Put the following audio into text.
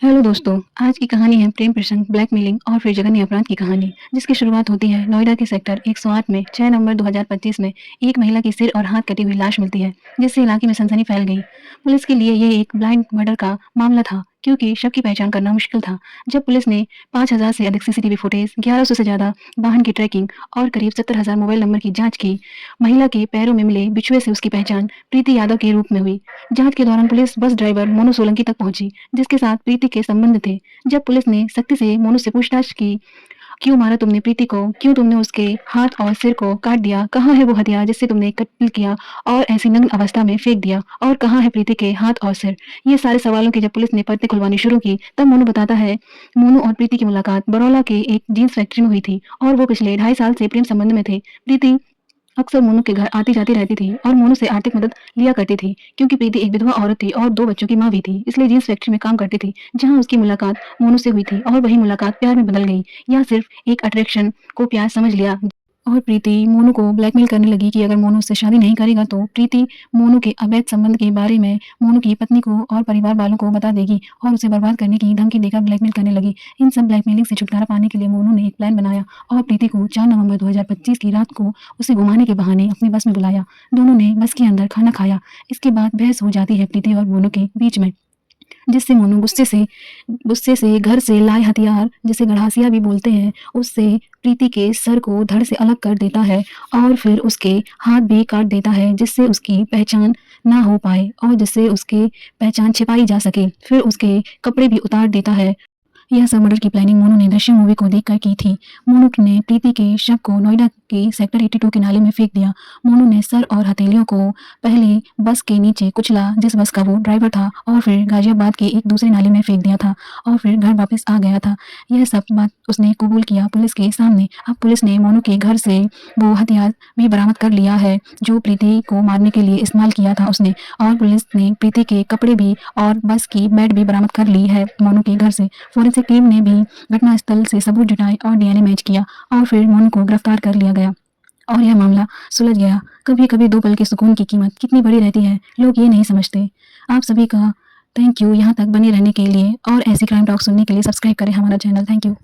Hello दोस्तों, आज की कहानी है प्रेम प्रसंग, ब्लैकमेलिंग और फिर जघन्य अपराध की कहानी, जिसकी शुरुआत होती है नोएडा के सेक्टर 108 में 6 नवंबर 2025 में एक महिला की सिर और हाथ कटी हुई लाश मिलती है, जिससे इलाके में सनसनी फैल गई। पुलिस के लिए ये एक ब्लाइंड मर्डर का मामला था, क्योंकि शव की पहचान करना मुश्किल था। जब पुलिस ने 5,000 से अधिक सीसीटीवी फुटेज, 1100 से ज्यादा वाहन की ट्रैकिंग और करीब 70,000 मोबाइल नंबर की जांच की, महिला के पैरों में मिले बिछुए से उसकी पहचान प्रीति यादव के रूप में हुई। जांच के दौरान police bus driver Monu Solanki तक पहुंची, जिसके साथ प्रीति के संबंध थे। जब पुलिस ने सख्ती से मोनू से पूछताछ की, क्यों मारा तुमने प्रीति को, क्यों तुमने उसके हाथ और सिर को काट दिया, कहाँ है वो हथियार जिससे तुमने कत्ल किया और ऐसी नग्न अवस्था में फेंक दिया, और कहाँ है प्रीति के हाथ और सिर। ये सारे सवालों की जब पुलिस ने परतें खुलवानी शुरू की, तब मोनू बताता है, मोनू और प्रीति की मुलाकात बरौला के एक जींस फैक्ट्री में हुई थी और वो पिछले 2.5 साल से प्रेम संबंध में थे। प्रीति अक्सर मोनू के घर आती-जाती रहती थी और मोनू से आर्थिक मदद लिया करती थी, क्योंकि प्रीति एक विधवा औरत थी और 2 बच्चों की माँ भी थी, इसलिए जींस फैक्ट्री में काम करती थी, जहाँ उसकी मुलाकात मोनू से हुई थी और वही मुलाकात प्यार में बदल गई, या सिर्फ एक अट्रैक्शन को प्यार समझ लिया। और प्रीति मोनू को ब्लैकमेल करने लगी कि अगर मोनू उससे शादी नहीं करेगा तो प्रीति मोनू के अवैध संबंध के बारे में मोनू की पत्नी को और परिवार वालों को बता देगी और उसे बर्बाद करने की धमकी देकर ब्लैकमेल करने लगी। इन सब ब्लैकमेलिंग से छुटकारा पाने के लिए मोनू ने एक प्लान बनाया और प्रीति को 4 नवंबर 2025 की रात को उसे घुमाने के बहाने अपनी बस में बुलाया। दोनों ने बस के अंदर खाना खाया। इसके बाद बहस हो जाती है प्रीति और मोनू के बीच में, जिससे मोनू गुस्से से घर से लाए हथियार, जिसे गड़ासिया भी बोलते हैं, उससे प्रीति के सर को धड़ से अलग कर देता है और फिर उसके हाथ भी काट देता है, जिससे उसकी पहचान ना हो पाए और जिससे उसकी पहचान छिपाई जा सके। फिर उसके कपड़े भी उतार देता है। यह सब मर्डर की प्लानिंग मोनू ने दृश्यम मूवी को देखकर की थी। मोनू ने प्रीति के शव को नोएडा के सेक्टर 82 के नाले में फेंक दिया। मोनू ने सर और हथेलियों को पहले बस के नीचे कुचला, जिस बस का वो ड्राइवर था, और फिर गाजियाबाद के एक दूसरे नाले में फेंक दिया था और फिर घर वापस आ गया था। यह सब बात उसने कबूल किया पुलिस के सामने। अब पुलिस ने मोनू के घर से वो हथियार भी बरामद कर लिया है जो प्रीति को मारने के लिए इस्तेमाल किया था उसने, और पुलिस ने प्रीति के कपड़े भी और बस की बेड भी बरामद कर ली है मोनू के घर से। फोरेंसिक टीम ने भी घटनास्थल से सबूत जुटाए और डीएनए मैच किया और फिर मोनू को गिरफ्तार कर लिया गया और यह मामला सुलझ गया। कभी कभी 2 पल के सुकून की कीमत कितनी बड़ी रहती है, लोग ये नहीं समझते। आप सभी का थैंक यू यहाँ तक बने रहने के लिए, और ऐसी क्राइम टॉक सुनने के लिए सब्सक्राइब करें हमारा चैनल। Thank you.